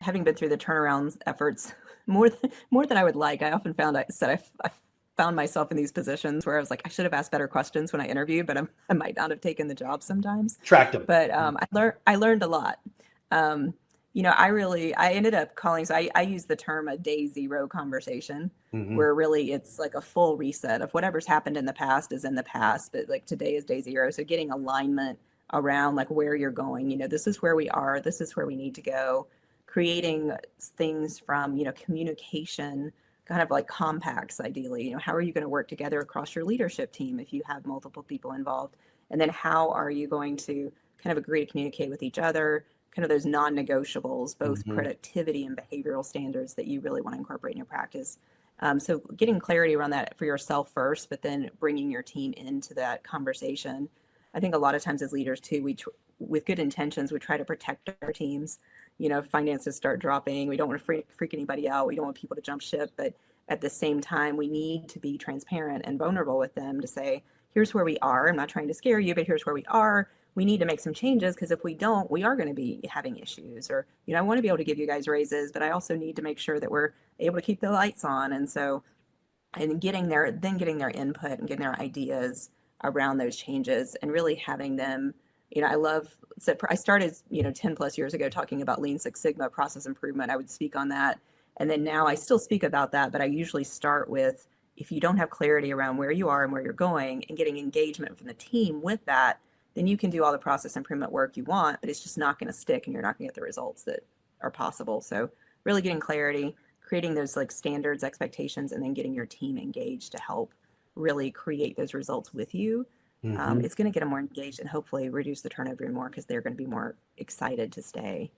having been through the turnarounds efforts more than I would like, I often found I found myself in these positions where I was like, I should have asked better questions when I interviewed, but I might not have taken the job sometimes. Tracked them. But I learned a lot. Um, I ended up calling, so I use the term a day zero conversation, Mm-hmm. where really it's like a full reset of whatever's happened in the past is in the past, but like today is day zero. So getting alignment around like where you're going, this is where we are, this is where we need to go, creating things from, communication, kind of like compacts ideally, how are you going to work together across your leadership team if you have multiple people involved? And then how are you going to kind of agree to communicate with each other, kind of those non-negotiables, both Mm-hmm. productivity and behavioral standards that you really want to incorporate in your practice. So getting clarity around that for yourself first, but then bringing your team into that conversation. I think a lot of times as leaders too, with good intentions, we try to protect our teams. Finances start dropping. We don't want to freak anybody out. We don't want people to jump ship, but at the same time, we need to be transparent and vulnerable with them to say, here's where we are. I'm not trying to scare you, but here's where we are. We need to make some changes because if we don't, we are going to be having issues. Or, I want to be able to give you guys raises, but I also need to make sure that we're able to keep the lights on. And so, and getting their input and getting their ideas around those changes and really having them, I started, 10 plus years ago talking about Lean Six Sigma process improvement. I would speak on that. And then now I still speak about that, but I usually start with, if you don't have clarity around where you are and where you're going and getting engagement from the team with that, then you can do all the process improvement work you want, but it's just not going to stick and you're not going to get the results that are possible. So really getting clarity, creating those like standards, expectations, and then getting your team engaged to help really create those results with you. Mm-hmm. It's going to get them more engaged and hopefully reduce the turnover more because they're going to be more excited to stay.